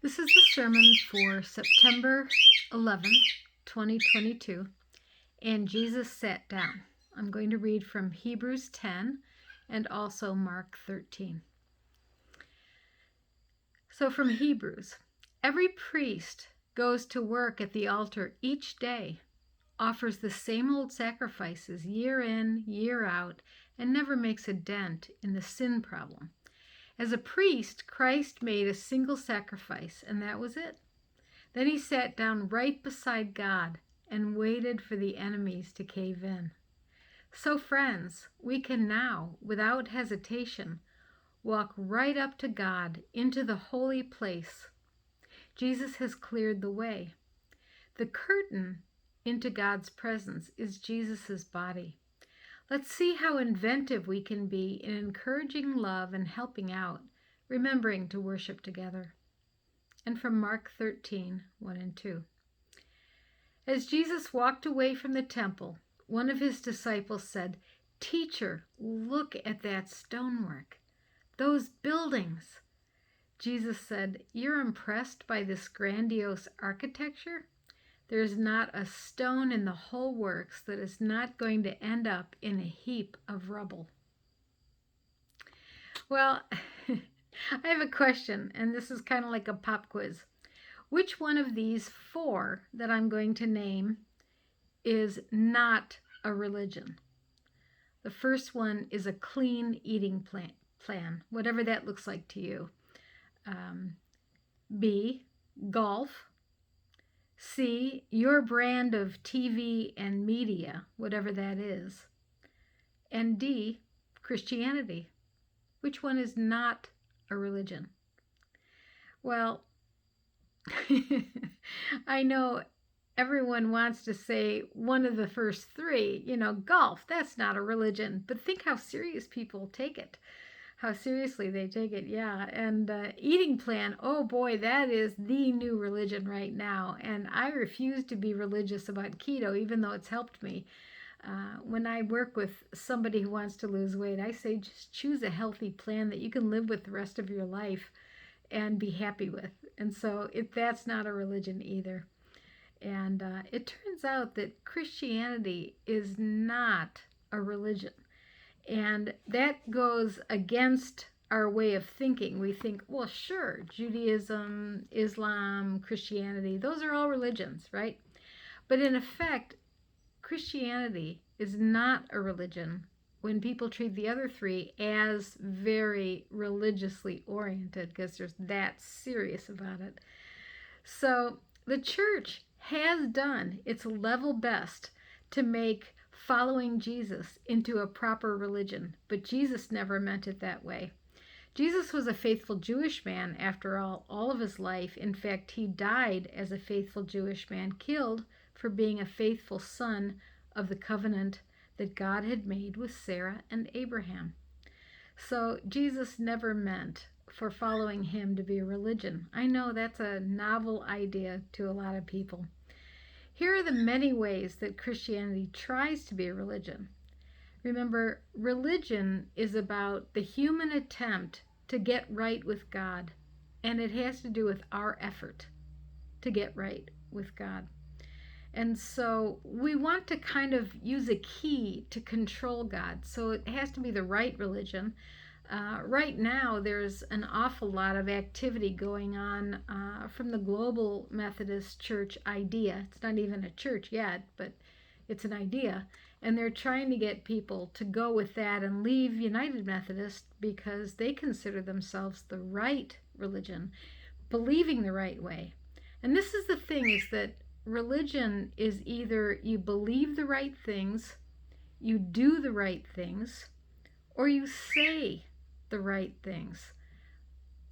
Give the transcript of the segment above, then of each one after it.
This is the sermon for September 11th, 2022, and Jesus sat down. I'm going to read from Hebrews 10 and also Mark 13. So from Hebrews, every priest goes to work at the altar each day, offers the same old sacrifices year in, year out, and never makes a dent in the sin problem. As a priest, Christ made a single sacrifice, and that was it. Then he sat down right beside God and waited for the enemies to cave in. So, friends, we can now, without hesitation, walk right up to God into the holy place. Jesus has cleared the way. The curtain into God's presence is Jesus' body. Let's see how inventive we can be in encouraging love and helping out, remembering to worship together. And from Mark 13, 1 and 2. As Jesus walked away from the temple, one of his disciples said, "Teacher, look at that stonework, those buildings." Jesus said, "You're impressed by this grandiose architecture? There's not a stone in the whole works that is not going to end up in a heap of rubble." Well, I have a question, and this is kind of like a pop quiz. Which one of these four that I'm going to name is not a religion? The first one is a clean eating plan, whatever that looks like to you. B, golf. C, your brand of TV and media, whatever that is. And D, Christianity. Which one is not a religion? Well, I know everyone wants to say one of the first three, golf, that's not a religion. But think how serious people take it. How seriously they take it, yeah. And eating plan, oh boy, that is the new religion right now. And I refuse to be religious about keto, even though it's helped me. When I work with somebody who wants to lose weight, I say just choose a healthy plan that you can live with the rest of your life and be happy with. And so that's not a religion either. And it turns out that Christianity is not a religion. And that goes against our way of thinking. We think, well, sure, Judaism, Islam, Christianity, those are all religions, right? But in effect, Christianity is not a religion when people treat the other three as very religiously oriented, because they're that serious about it. So the church has done its level best to make following Jesus into a proper religion, but Jesus never meant it that way. Jesus was a faithful Jewish man after all of his life. In fact, he died as a faithful Jewish man, killed for being a faithful son of the covenant that God had made with Sarah and Abraham. So Jesus never meant for following him to be a religion. I know that's a novel idea to a lot of people. Here are the many ways that Christianity tries to be a religion. Remember, religion is about the human attempt to get right with God, and it has to do with our effort to get right with God. And so we want to kind of use a key to control God. So it has to be the right religion. Right now, there's an awful lot of activity going on from the Global Methodist Church idea. It's not even a church yet, but it's an idea. And they're trying to get people to go with that and leave United Methodist because they consider themselves the right religion, believing the right way. And this is the thing, is that religion is either you believe the right things, you do the right things, or you say the right things,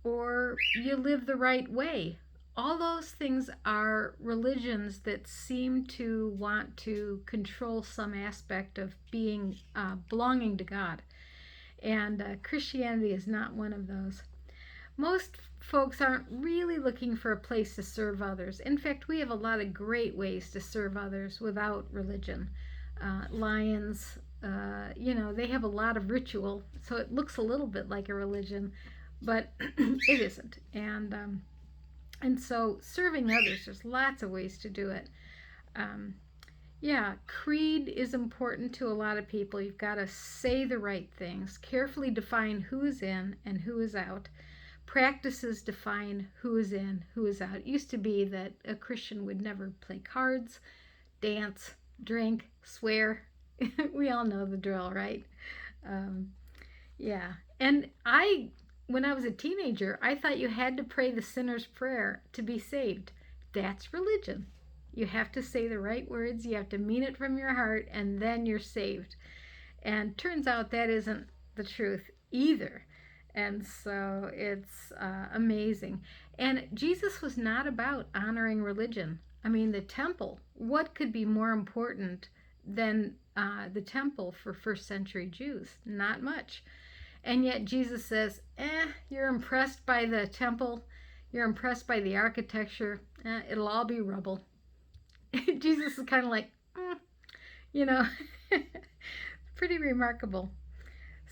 or you live the right way. All those things are religions that seem to want to control some aspect of being belonging to God. And Christianity is not one of those. Most folks aren't really looking for a place to serve others. In fact, we have a lot of great ways to serve others without religion. Lions, they have a lot of ritual, so it looks a little bit like a religion, but it isn't. And And so serving others, there's lots of ways to do it. Um, yeah, creed is important to a lot of people. You've got to say the right things, carefully define who is in and who is out. Practices define who is in, who is out. It used to be that a Christian would never play cards, dance, drink, swear. We all know the drill, right? Um, yeah. And when I was a teenager, I thought you had to pray the sinner's prayer to be saved. That's religion. You have to say the right words, you have to mean it from your heart, and then you're saved. And turns out that isn't the truth either. And so it's amazing. And Jesus was not about honoring religion. I mean, the temple, what could be more important than the temple for first century Jews? Not much. And yet Jesus says, you're impressed by the temple, you're impressed by the architecture, it'll all be rubble. Jesus is kind of like, you know, pretty remarkable.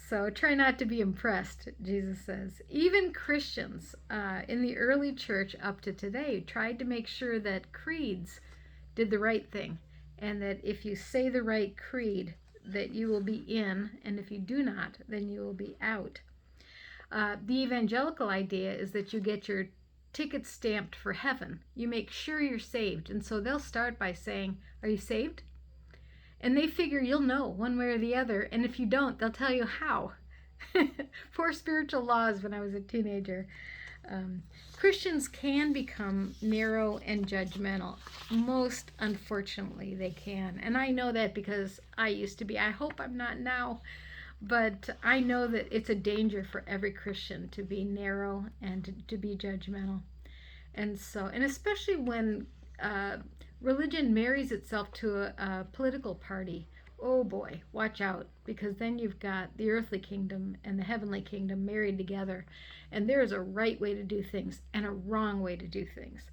So try not to be impressed, Jesus says. Even Christians in the early church up to today tried to make sure that creeds did the right thing, and that if you say the right creed, that you will be in, and if you do not, then you will be out. The evangelical idea is that you get your ticket stamped for heaven. You make sure you're saved. And so they'll start by saying, are you saved? And they figure you'll know one way or the other. And if you don't, they'll tell you how. Poor spiritual laws when I was a teenager. Christians can become narrow and judgmental. Most unfortunately, they can. And I know that because I used to be. I hope I'm not now. But I know that it's a danger for every Christian to be narrow and to be judgmental. And so, and especially when religion marries itself to a political party, oh boy, watch out, because then you've got the earthly kingdom and the heavenly kingdom married together, and there is a right way to do things and a wrong way to do things.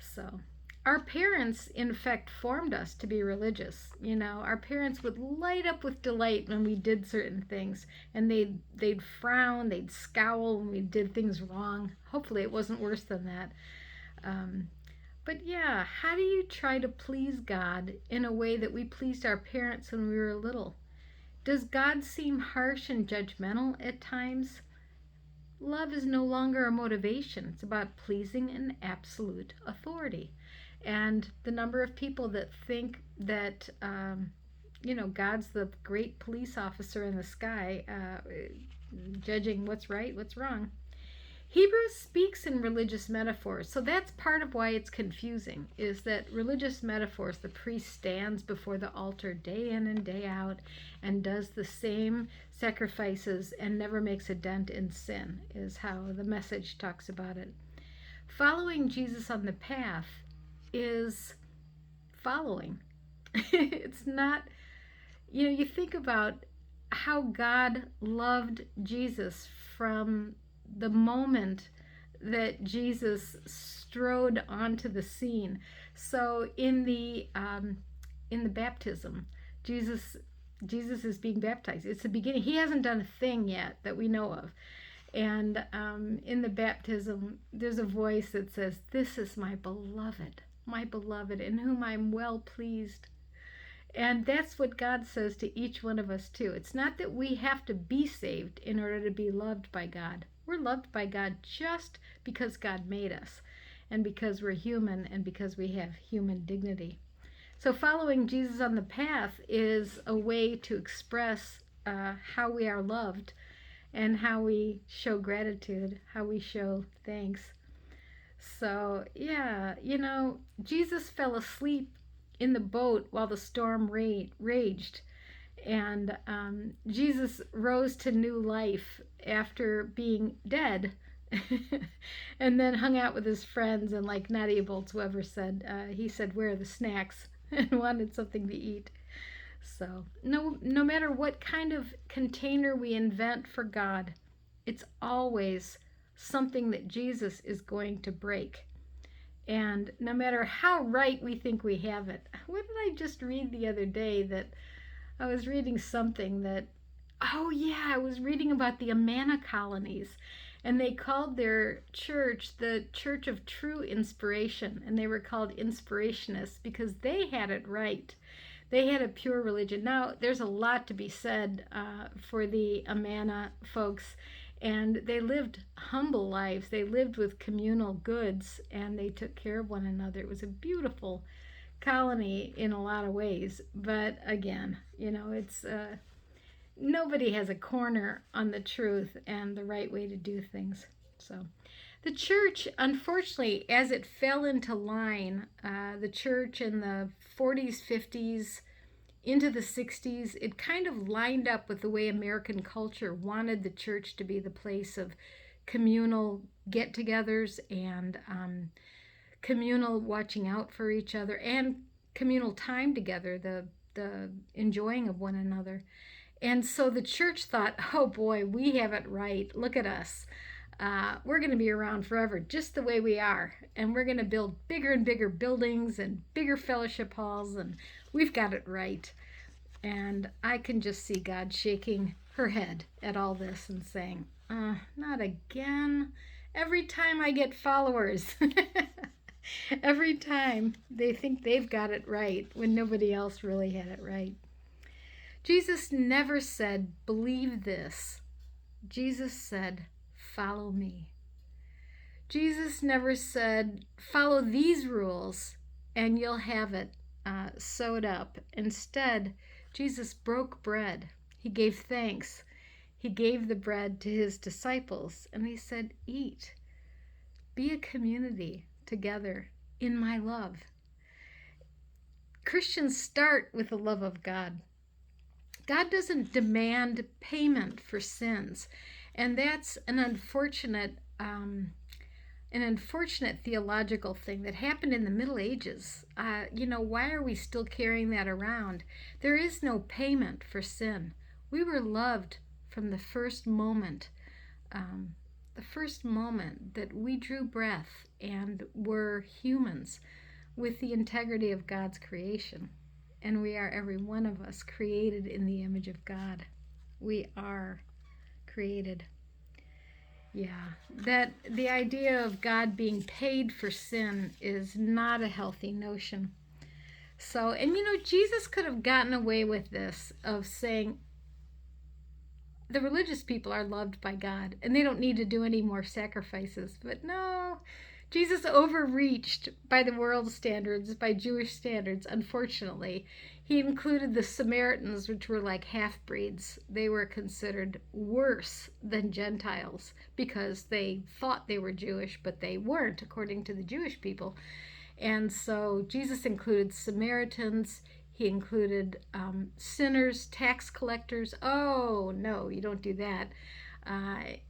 So our parents, in fact, formed us to be religious. You know, our parents would light up with delight when we did certain things, and they'd frown, they'd scowl when we did things wrong. Hopefully it wasn't worse than that. But yeah, how do you try to please God in a way that we pleased our parents when we were little? Does God seem harsh and judgmental at times? Love is no longer a motivation. It's about pleasing an absolute authority. And the number of people that think that, God's the great police officer in the sky, judging what's right, what's wrong. Hebrews speaks in religious metaphors, so that's part of why it's confusing, is that religious metaphors, the priest stands before the altar day in and day out and does the same sacrifices and never makes a dent in sin, is how the Message talks about it. Following Jesus on the path is following. It's not, you think about how God loved Jesus from the moment that Jesus strode onto the scene. So in the baptism, Jesus is being baptized. It's the beginning. He hasn't done a thing yet that we know of. And in the baptism, there's a voice that says, "This is my beloved, in whom I'm well pleased." And that's what God says to each one of us too. It's not that we have to be saved in order to be loved by God. We're loved by God just because God made us, and because we're human, and because we have human dignity. So following Jesus on the path is a way to express how we are loved, and how we show gratitude, how we show thanks. So yeah, Jesus fell asleep in the boat while the storm raged. And Jesus rose to new life after being dead, and then hung out with his friends, and like Nadia Bolz-Weber said, he said, "Where are the snacks?" and wanted something to eat. So no matter what kind of container we invent for God, it's always something that Jesus is going to break. And no matter how right we think we have it. What did I just read the other day? That I was reading something that, I was reading about the Amana colonies, And they called their church the Church of True Inspiration, and they were called inspirationists because they had it right. They had a pure religion. Now, there's a lot to be said for the Amana folks, and they lived humble lives. They lived with communal goods, and they took care of one another. It was a beautiful colony in a lot of ways. But again, it's nobody has a corner on the truth and the right way to do things. So the church, unfortunately, as it fell into line, the church in the 40s, 50s, into the 60s, it kind of lined up with the way American culture wanted the church to be the place of communal get togethers and communal watching out for each other and communal time together, the enjoying of one another. And so the church thought, oh boy, we have it right. Look at us. We're going to be around forever just the way we are. And we're going to build bigger and bigger buildings and bigger fellowship halls. And we've got it right. And I can just see God shaking her head at all this and saying, not again. Every time I get followers, every time they think they've got it right when nobody else really had it right. Jesus never said, believe this. Jesus said, follow me. Jesus never said, follow these rules and you'll have it sewed up. Instead, Jesus broke bread. He gave thanks. He gave the bread to his disciples and he said, eat. Be a community together in my love. Christians start with the love of God. God doesn't demand payment for sins, and that's an unfortunate theological thing that happened in the Middle Ages. Why are we still carrying that around? There is no payment for sin. We were loved from the first moment that we drew breath and were humans with the integrity of God's creation. And we are, every one of us, created in the image of God. We are created. Yeah, that the idea of God being paid for sin is not a healthy notion. So, and Jesus could have gotten away with this of saying, the religious people are loved by God and they don't need to do any more sacrifices. But no, Jesus overreached by the world's standards, by Jewish standards, unfortunately. He included the Samaritans, which were like half-breeds. They were considered worse than Gentiles because they thought they were Jewish, but they weren't, according to the Jewish people. And so Jesus included Samaritans. He included sinners, tax collectors. Oh, no, you don't do that.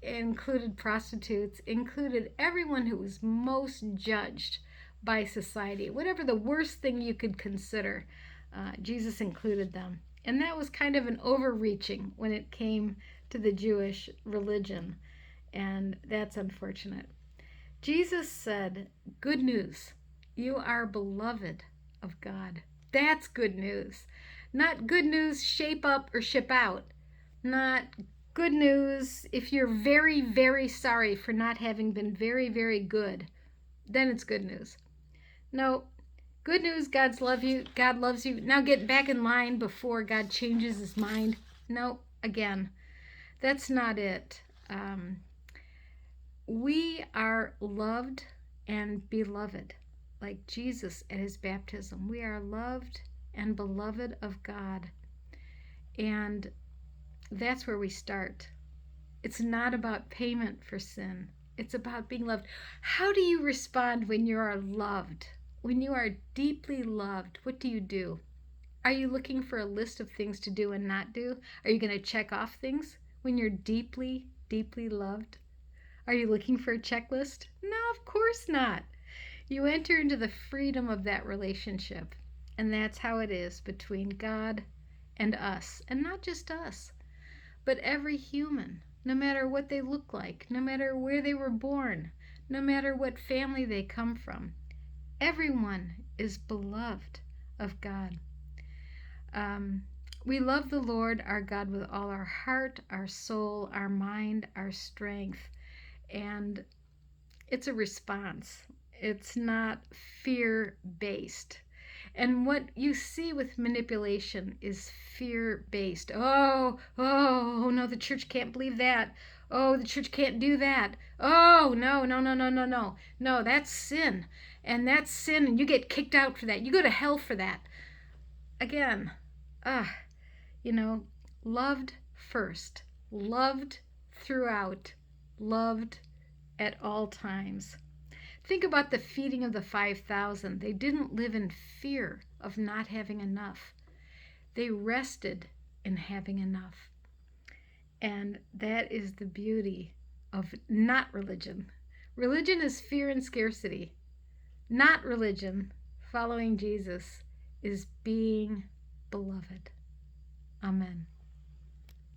Included prostitutes, included everyone who was most judged by society. Whatever the worst thing you could consider, Jesus included them. And that was kind of an overreaching when it came to the Jewish religion. And that's unfortunate. Jesus said, good news, you are beloved of God. That's good news. Not good news, shape up or ship out. Not good news if you're very, very sorry for not having been very, very good. Then it's good news. No, good news, God loves you. Now get back in line before God changes his mind. No, again, that's not it. We are loved and beloved, like Jesus at his baptism. We are loved and beloved of God. And that's where we start. It's not about payment for sin. It's about being loved. How do you respond when you are loved? When you are deeply loved, what do you do? Are you looking for a list of things to do and not do? Are you going to check off things when you're deeply, deeply loved? Are you looking for a checklist? No, of course not. You enter into the freedom of that relationship. And that's how it is between God and us. And not just us, but every human, no matter what they look like, no matter where they were born, no matter what family they come from. Everyone is beloved of God. We love the Lord our God with all our heart, our soul, our mind, our strength. And it's a response. It's not fear-based. And what you see with manipulation is fear-based. Oh, no, the church can't believe that. Oh, the church can't do that. Oh, no, no, no, no, no, no. No, that's sin. And that's sin, and you get kicked out for that. You go to hell for that. Again, ah, you know, loved first, loved throughout, loved at all times. Think about the feeding of the 5,000. They didn't live in fear of not having enough. They rested in having enough. And that is the beauty of not religion. Religion is fear and scarcity. Not religion, following Jesus, is being beloved. Amen.